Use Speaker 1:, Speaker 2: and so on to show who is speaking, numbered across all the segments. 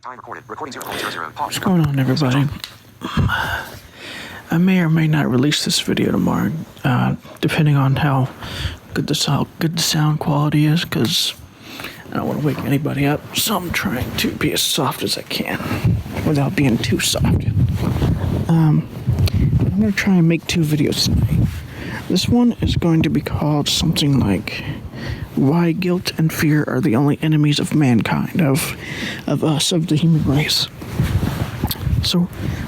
Speaker 1: Time recorded. Recording 0.00. Pause.
Speaker 2: What's going on, everybody? I may or may not release this video tomorrow, depending on how good the sound quality is, because I don't want to wake anybody up, so I'm trying to be as soft as I can without being too soft. I'm going to try and make 2 videos tonight. This one is going to be called something like Why Guilt and Fear Are the Only Enemies of Mankind, of us, of the human race. So,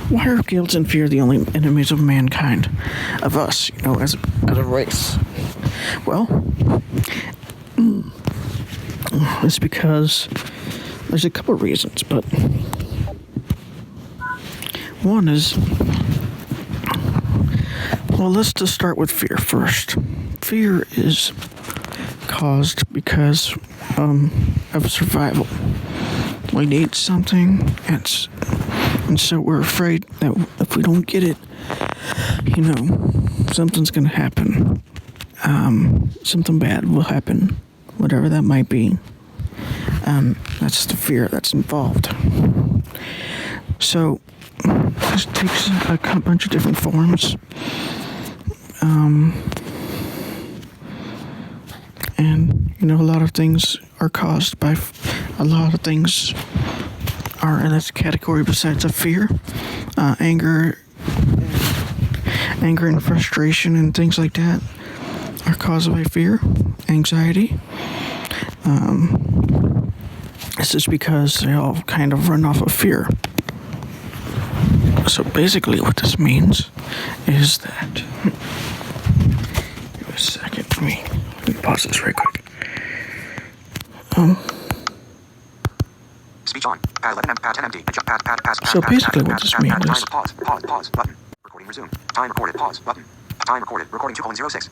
Speaker 2: why are guilt and fear the only enemies of mankind, of us, as a race? Well, it's because there's a couple reasons, but one is, well, let's just start with fear first. Fear is caused because of survival. We need something, and so we're afraid that if we don't get it, something's going to happen. Something bad will happen, whatever that might be. That's the fear that's involved. So, this takes a bunch of different forms. And, a lot of things are caused by, a lot of things are in this category besides of fear. Anger and frustration and things like that are caused by fear, anxiety. This is because they all kind of run off of fear. So basically what this means is that, give me a second, let me pause this right quick.
Speaker 1: Speech on. Pad 11 pad 10 empty. Pad.
Speaker 2: So basically what this means is,
Speaker 1: pause button. Recording resume. Time recorded. Pause button. Time recorded. Recording 2.06.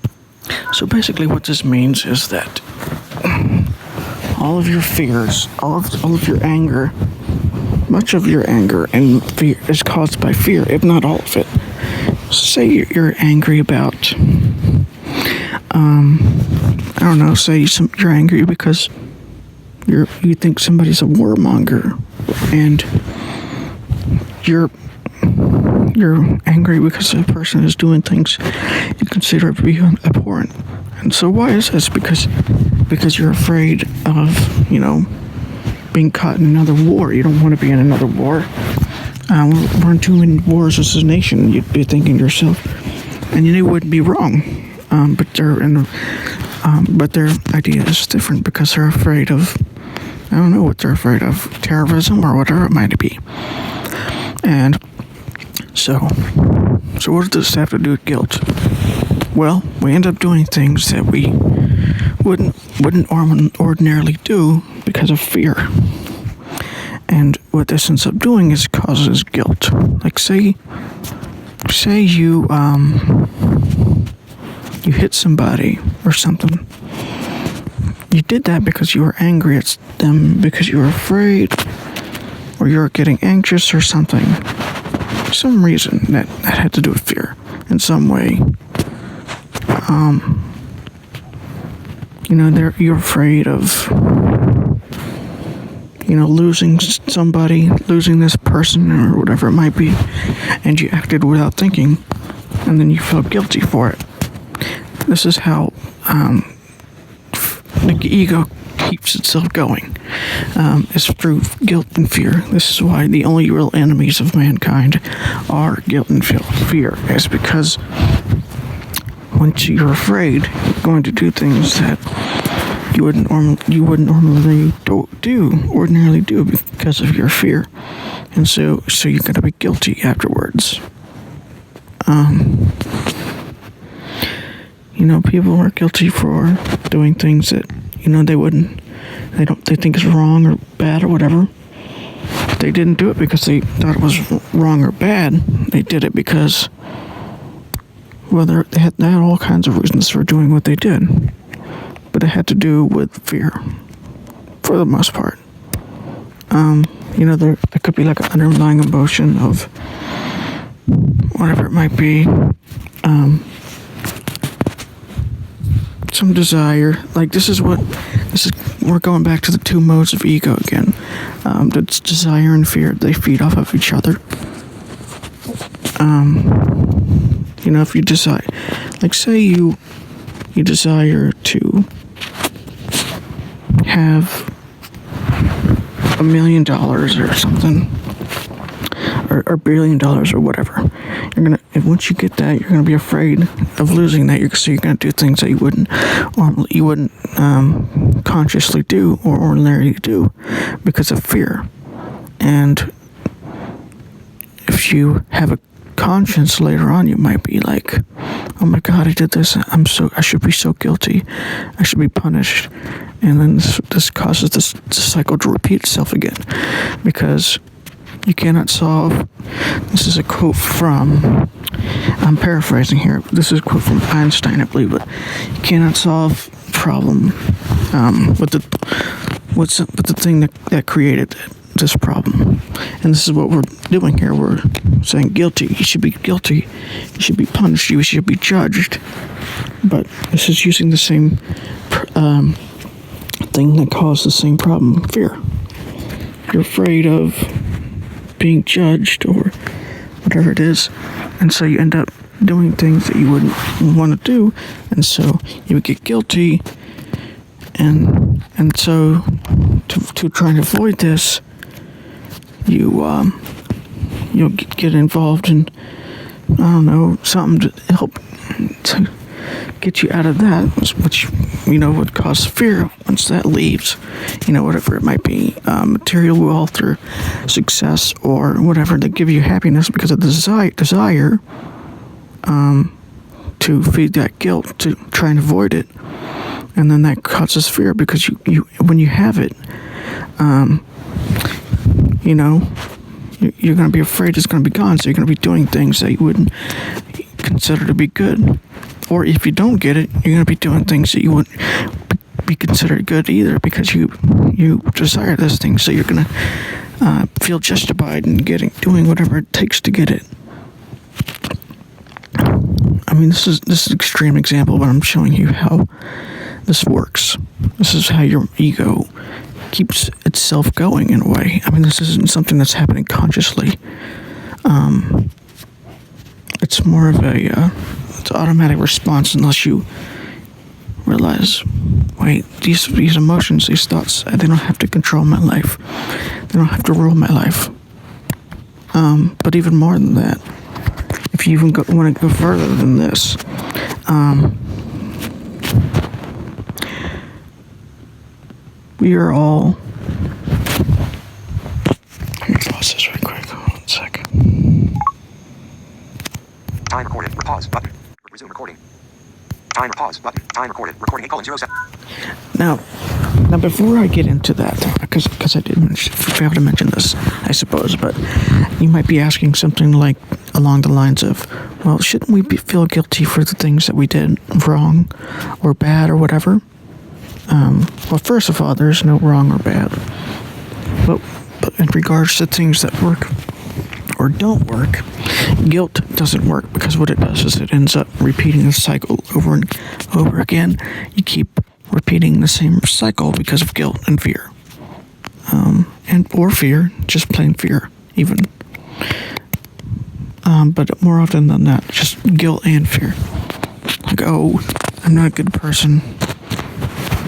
Speaker 2: So basically what this means is that all of your fears, all of your anger, much of your anger and fear is caused by fear, if not all of it. Say you're angry about, I don't know, say you're angry because you think somebody's a warmonger, and you're angry because the person is doing things you consider to be abhorrent. And so why is this? Because you're afraid of, being caught in another war. You don't want to be in another war. We're in too many wars as a nation, you'd be thinking to yourself. And you wouldn't be wrong. But their idea is different because they're afraid of, I don't know what they're afraid of, terrorism or whatever it might be. And so what does this have to do with guilt? Well, we end up doing things that we wouldn't ordinarily do because of fear. And what this ends up doing is causes guilt. Like say you hit somebody or something. You did that because you were angry at them, because you were afraid, or you were getting anxious or something. Some reason that had to do with fear in some way. You're afraid of, losing somebody, losing this person or whatever it might be, and you acted without thinking, and then you felt guilty for it. This is how the ego keeps itself going. It's through guilt and fear. This is why the only real enemies of mankind are guilt and fear. It's because once you're afraid, you're going to do things that you wouldn't ordinarily do because of your fear, and so you're going to be guilty afterwards. People are guilty for doing things that they think is wrong or bad or whatever. They didn't do it because they thought it was wrong or bad. They did it because, they had all kinds of reasons for doing what they did, but it had to do with fear, for the most part. There could be like an underlying emotion of whatever it might be, some desire. Like this is what we're going back to the two modes of ego again. That's desire and fear. They feed off of each other. If you decide, like, say you desire to have $1 million or something, or $1 billion or whatever. And once you get that, you're gonna be afraid of losing that. So you're gonna do things that you wouldn't consciously do or ordinarily do because of fear. And if you have a conscience later on, you might be like, oh my God, I did this. I should be so guilty. I should be punished. And then this causes this cycle to repeat itself again, because you cannot solve. This is a quote from, I'm paraphrasing here. This is a quote from Einstein, I believe, but you cannot solve a problem with the thing that created this problem. And this is what we're doing here. We're saying guilty. You should be guilty. You should be punished. You should be judged. But this is using the same thing that caused the same problem, fear. You're afraid of being judged or whatever it is, and so you end up doing things that you wouldn't want to do, and so you would get guilty, and so to try and avoid this, you'll get involved in, I don't know, something to help to get you out of that, which would cause fear. Once that leaves, whatever it might be, material wealth or success or whatever, that give you happiness because of the desire to feed that guilt, to try and avoid it, and then that causes fear because you when you have it, you're going to be afraid it's going to be gone, so you're going to be doing things that you wouldn't consider to be good. Or if you don't get it, you're going to be doing things that you wouldn't be considered good either, because you desire those things, so you're going to feel justified in doing whatever it takes to get it. I mean, this is an extreme example, but I'm showing you how this works. This is how your ego keeps itself going in a way. I mean, this isn't something that's happening consciously. It's more of it's automatic response unless you realize, wait, these emotions, these thoughts, they don't have to control my life. They don't have to rule my life. But even more than that, if you even want to go further than this, we are all. Let me pause this right quick. Hold on a sec.
Speaker 1: Time recorded. Pause button. Resume recording. Time pause button. Time recorded. Recording 8:07.
Speaker 2: Now before I get into that, because I did fail to mention this, I suppose, but you might be asking something like along the lines of, well, shouldn't we feel guilty for the things that we did wrong or bad or whatever? Well, first of all, there's no wrong or bad. But in regards to things that work or don't work, guilt doesn't work, because what it does is it ends up repeating the cycle over and over again. You keep repeating the same cycle because of guilt and fear. Or fear, just plain fear, even. But more often than not, just guilt and fear. Like, oh, I'm not a good person.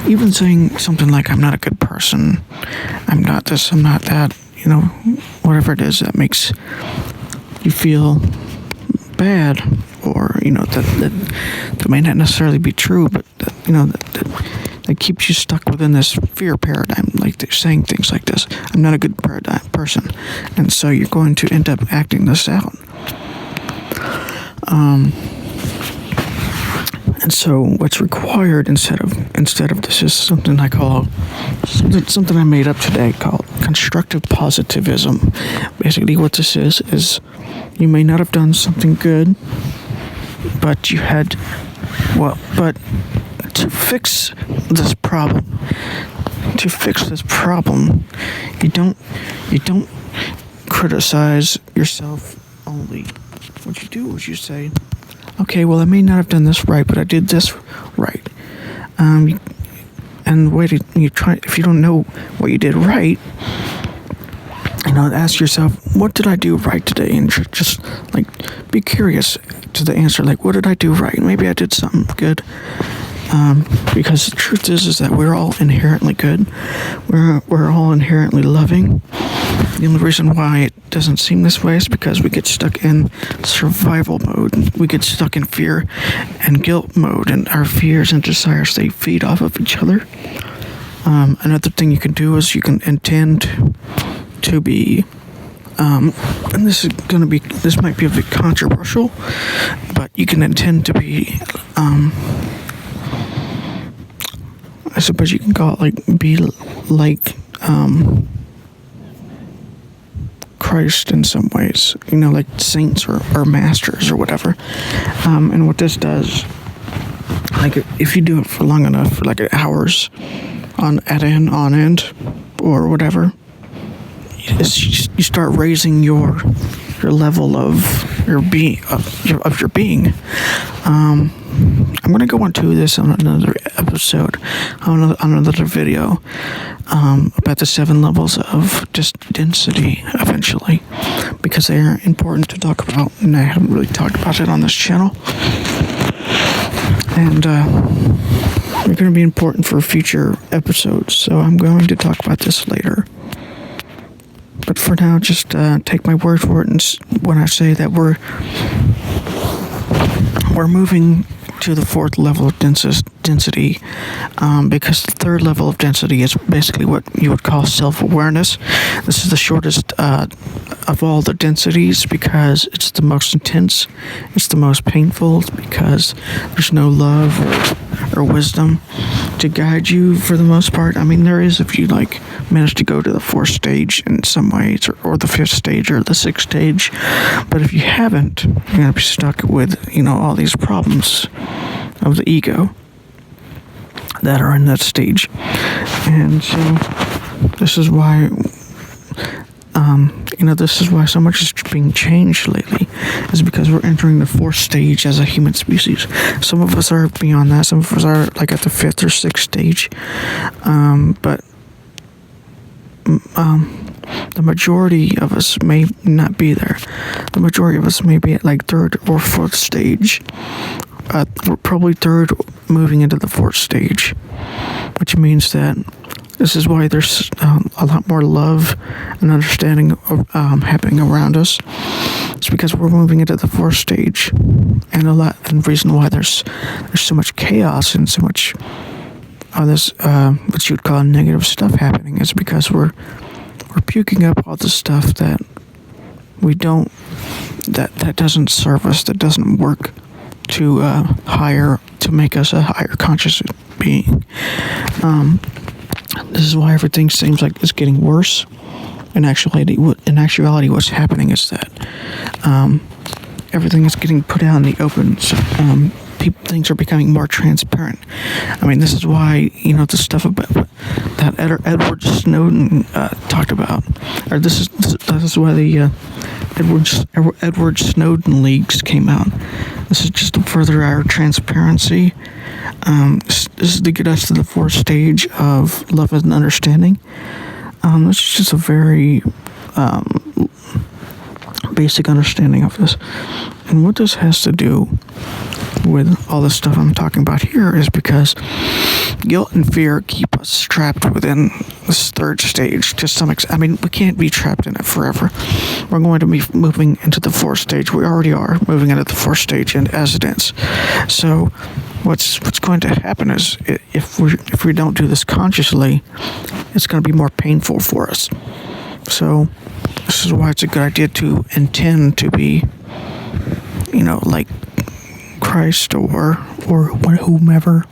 Speaker 2: Even saying something like, I'm not a good person, I'm not this, I'm not that, whatever it is that makes you feel bad, or, that may not necessarily be true, but, that keeps you stuck within this fear paradigm, like they're saying things like this, I'm not a good person, and so you're going to end up acting this out. And so what's required instead of this is something I call, something I made up today called constructive positivism. Basically what this is you may not have done something good, but but to fix this problem, you don't criticize yourself only. What you do is you say, okay, well, I may not have done this right, but I did this right. And and the way to, you try, if you don't know what you did right, ask yourself, what did I do right today? And just like be curious to the answer, like, what did I do right? Maybe I did something good. Because the truth is that we're all inherently good. We're all inherently loving. The only reason why it doesn't seem this way is because we get stuck in survival mode. We get stuck in fear and guilt mode, and our fears and desires, they feed off of each other. Another thing you can do is you can intend to be, and this might be a bit controversial, but you can intend to be, I suppose you can call it like, be like, Christ in some ways, like saints or masters or whatever. And what this does, like if you do it for long enough, for like hours on end, or whatever, you start raising your level of your being. I'm going to go into this on another episode, on another video, about the 7 levels of density eventually, because they are important to talk about, and I haven't really talked about it on this channel. And they're going to be important for future episodes, so I'm going to talk about this later. But for now, just take my word for it, and when I say that we're moving to the 4th level of density, because the 3rd level of density is basically what you would call self-awareness. This is the shortest of all the densities because it's the most intense, it's the most painful, because there's no love or wisdom to guide you for the most part. I mean, there is if you like manage to go to the 4th stage in some ways, or the 5th stage or the 6th stage, but if you haven't, you're gonna be stuck with all these problems of the ego that are in that stage. And so this is why this is why so much is being changed lately, is because we're entering the 4th stage as a human species. Some of us are beyond that, some of us are like at the 5th or 6th stage, but the majority of us may not be there. The majority of us may be at like 3rd or 4th stage. We're probably 3rd, moving into the 4th stage, which means that this is why there's a lot more love and understanding happening around us. It's because we're moving into the 4th stage, and the reason why there's so much chaos and so much this what you would call negative stuff happening is because we're puking up all the stuff that we don't, that doesn't serve us, that doesn't work to make us a higher conscious being. This is why everything seems like it's getting worse. In actuality, what's happening is that everything is getting put out in the open. So, things are becoming more transparent. I mean, this is why the stuff about that Edward Snowden talked about, or this is why the Edward Snowden leaks came out. This is just to further our transparency. This is to get us to the 4th stage of love and understanding. This is just a very basic understanding of this. And what this has to do with all the stuff I'm talking about here is because guilt and fear keep us trapped within this 3rd stage to some extent. I mean, we can't be trapped in it forever. We're going to be moving into the 4th stage. We already are moving into the 4th stage as it is. So what's going to happen is if we don't do this consciously, it's going to be more painful for us. So this is why it's a good idea to intend to be, like Christ or whomever.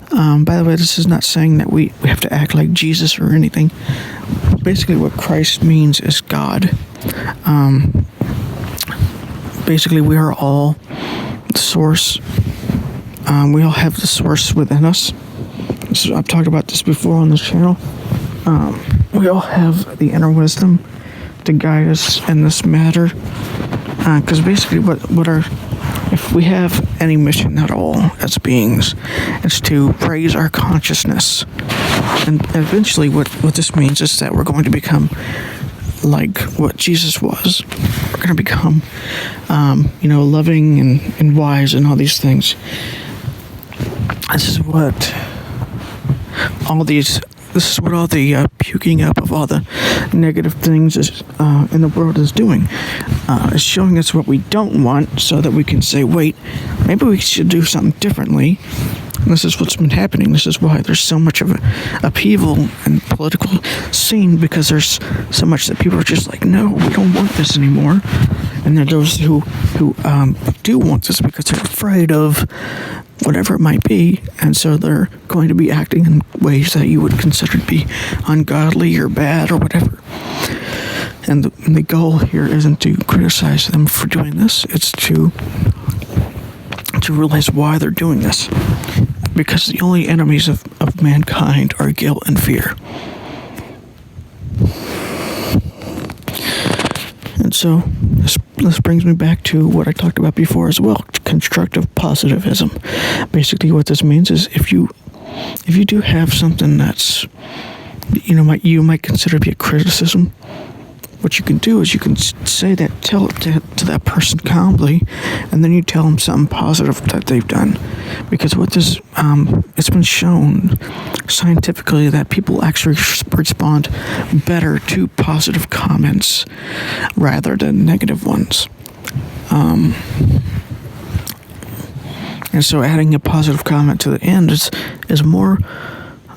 Speaker 2: By the way, this is not saying that we have to act like Jesus or anything. Basically, what Christ means is God. Basically, we are all the source. We all have the source within us. So I've talked about this before on this channel. We all have the inner wisdom to guide us in this matter. Because basically what if we have any mission at all as beings, it's to raise our consciousness. And eventually what this means is that we're going to become like what Jesus was. We're going to become, loving and wise and all these things. This is what all the puking up of all the negative things in the world is doing. It's showing us what we don't want so that we can say, wait, maybe we should do something differently. And this is what's been happening. This is why there's so much of upheaval in the political scene, because there's so much that people are just like, no, we don't want this anymore. And there are those who do want this because they're afraid of whatever it might be, and so they're going to be acting in ways that you would consider to be ungodly or bad or whatever. And the goal here isn't to criticize them for doing this, it's to realize why they're doing this. Because the only enemies of mankind are guilt and fear. And so this brings me back to what I talked about before as well, constructive positivism. Basically what this means is if you do have something that's you might consider to be a criticism, what you can do is you can tell it to that person calmly, and then you tell them something positive that they've done. Because what this, it's been shown scientifically that people actually respond better to positive comments rather than negative ones. And so adding a positive comment to the end is more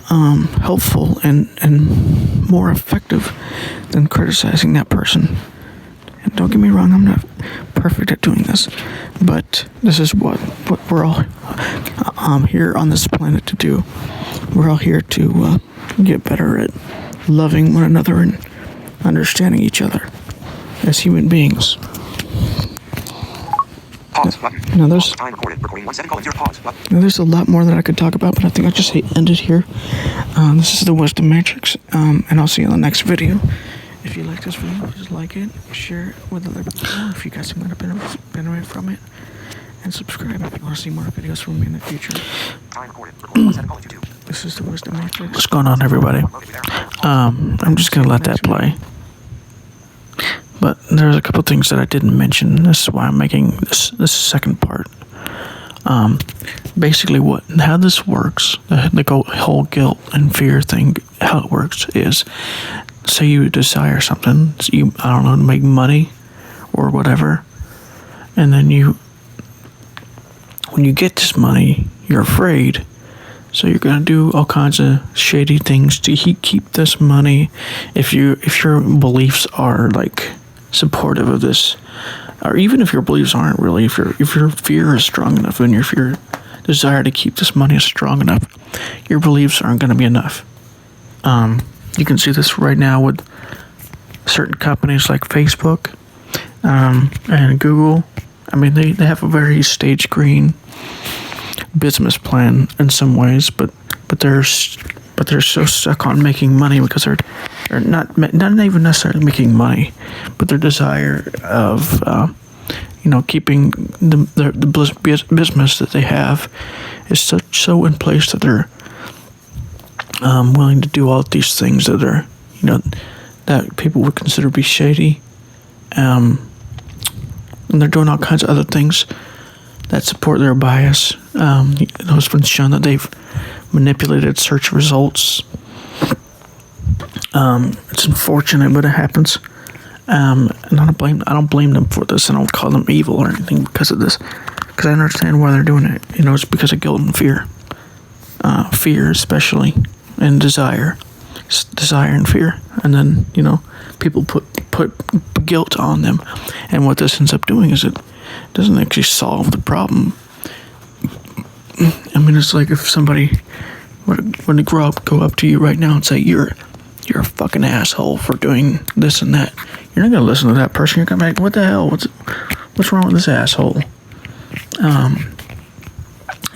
Speaker 2: helpful and more effective than criticizing that person. And don't get me wrong, I'm not perfect at doing this, but this is what we're all here on this planet to do. We're all here to get better at loving one another and understanding each other as human beings.
Speaker 1: Pause button.
Speaker 2: Now there's
Speaker 1: Time recorded. Recording 17:0. Pause button.
Speaker 2: Now, there's a lot more that I could talk about, but I think I'll just end it here. This is the Wisdom Matrix, and I'll see you in the next video. If you like this video, please like it, share it with other people if you guys are going to benefit from it, and subscribe if you want to see more videos from me in the future.
Speaker 1: Time recorded. Recording 17:02.
Speaker 2: This is the Wisdom Matrix. What's going on, everybody? I'm just going to let that play. But there's a couple things that I didn't mention. This is why I'm making this second part. Basically, how this works, the whole guilt and fear thing, how it works is, say you desire something, so to make money or whatever, and then when you get this money, you're afraid, so you're gonna do all kinds of shady things to keep this money. If your beliefs are like supportive of this, or even if your beliefs aren't really, if your fear is strong enough and if your desire to keep this money is strong enough, your beliefs aren't going to be enough. You can see this right now with certain companies like Facebook and Google. I mean, they have a very stage green business plan in some ways, but they're so stuck on making money because they're not even necessarily making money, but their desire of keeping the business that they have is so in place that they're willing to do all these things that are that people would consider to be shady, and they're doing all kinds of other things that support their bias. It's been shown that they've manipulated search results. It's unfortunate, but it happens. And I don't blame them for this. I don't call them evil or anything because of this, because I understand why they're doing it. It's because of guilt and fear. Fear especially, and desire and fear, and then people put guilt on them, and what this ends up doing is it doesn't actually solve the problem. I mean, it's like if somebody when they go up to you right now and say you're a fucking asshole for doing this and that, you're not gonna listen to that person. You're gonna be like, what the hell? What's wrong with this asshole?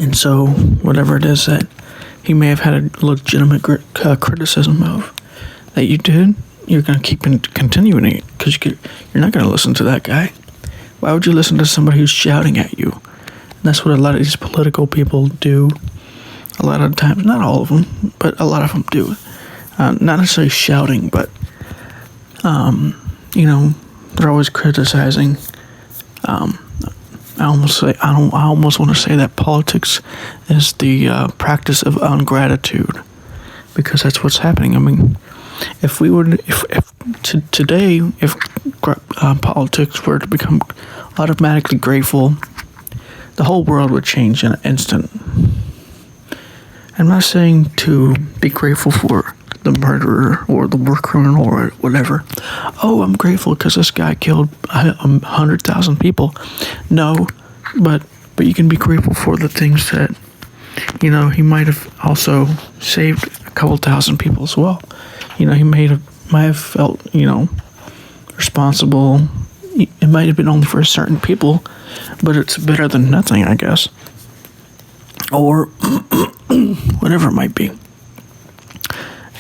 Speaker 2: And so whatever it is that he may have had a legitimate criticism of that you did, you're gonna keep continuing it because you're not gonna listen to that guy. Why would you listen to somebody who's shouting at you? And that's what a lot of these political people do. A lot of times, not all of them, but a lot of them do. Not necessarily shouting, but they're always criticizing. I almost want to say that politics is the practice of ungratitude, because that's what's happening. I mean, if politics were to become automatically grateful, the whole world would change in an instant. I'm not saying to be grateful for the murderer or the war criminal or whatever. Oh, I'm grateful because this guy killed 100,000 people. No, but you can be grateful for the things that, he might have also saved a couple thousand people as well. He might have felt, responsible. It might have been only for certain people, but it's better than nothing, I guess. Or whatever it might be.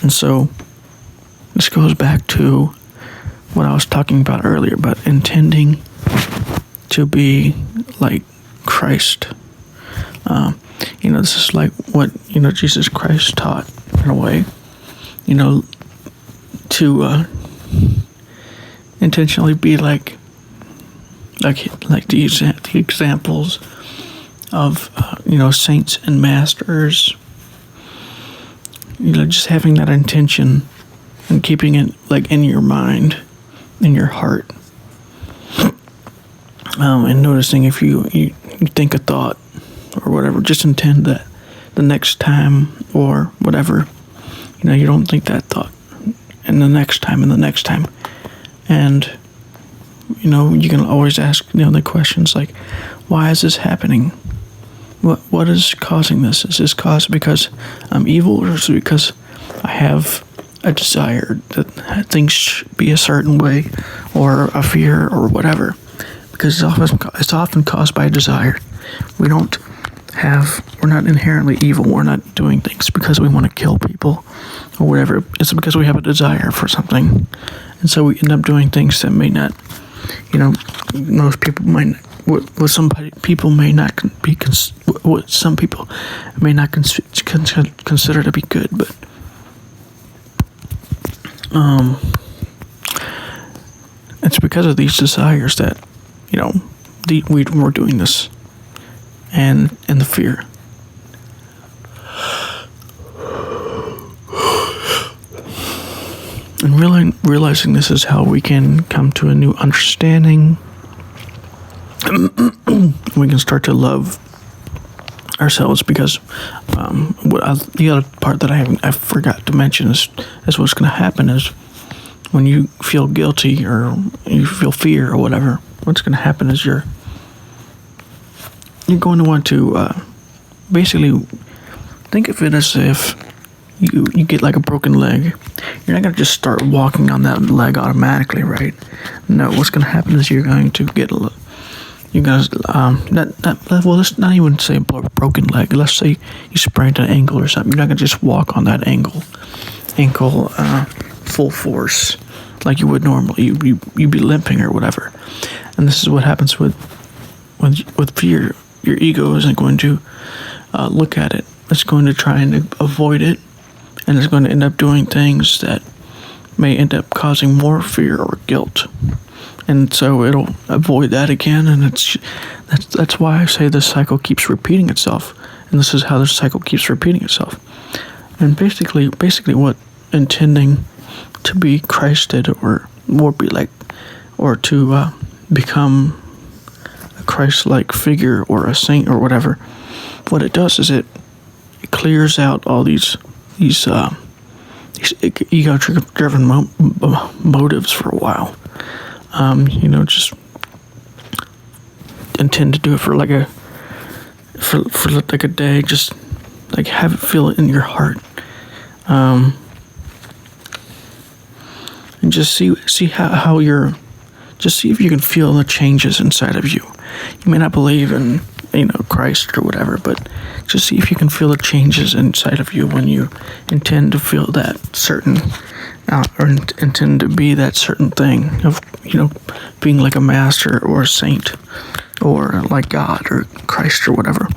Speaker 2: And so this goes back to what I was talking about earlier, about intending to be like Christ. This is like what, Jesus Christ taught in a way, to intentionally be like the examples of, saints and masters, just having that intention and keeping it like in your mind, in your heart, and noticing if you think a thought or whatever, just intend that the next time or whatever, you don't think that thought, and the next time and the next time. And, you can always ask, the questions like, why is this happening? What is causing this? Is this caused because I'm evil, or is it because I have a desire that things should be a certain way, or a fear, or whatever? Because it's often caused by a desire. We're not inherently evil. We're not doing things because we want to kill people or whatever. It's because we have a desire for something. And so we end up doing things that may not, most people might, what some people may not be, what some people may not consider to be good, but it's because of these desires that, we're doing this, and the fear. And realizing this is how we can come to a new understanding. We can start to love ourselves, because the other part that I forgot to mention is what's going to happen is when you feel guilty or you feel fear or whatever, what's going to happen is you're going to want to basically think of it as if you get like a broken leg. You're not going to just start walking on that leg automatically, right? No, what's going to happen is you're going to get let's not even say broken leg. Let's say you sprained an ankle or something. You're not going to just walk on that ankle full force like you would normally. You'd be limping or whatever. And this is what happens with fear. Your ego isn't going to look at it. It's going to try and avoid it, and it's going to end up doing things that may end up causing more fear or guilt. And so it'll avoid that again, and that's why I say this cycle keeps repeating itself. And this is how the cycle keeps repeating itself. And basically what intending to be Christed or be like, or to become a Christ-like figure or a saint or whatever, what it does is it clears out all these ego-driven motives for a while. Just intend to do it for like a day, just like have it, feel it in your heart, and just see how you're, just see if you can feel the changes inside of you. You may not believe in Christ or whatever, but just see if you can feel the changes inside of you when you intend to feel that certain, or intend to be that certain thing of, being like a master or a saint or like God or Christ or whatever.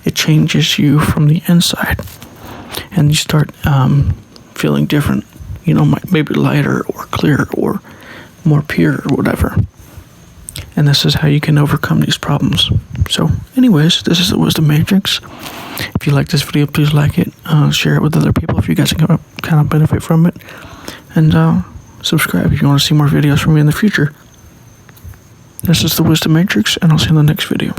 Speaker 2: It changes you from the inside, and you start feeling different, maybe lighter or clearer or more pure or whatever. And this is how you can overcome these problems. So, anyways, this is the Wisdom Matrix. If you like this video, please like it, share it with other people if you guys can kind of benefit from it, and subscribe if you want to see more videos from me in the future. This is the Wisdom Matrix, and I'll see you in the next video.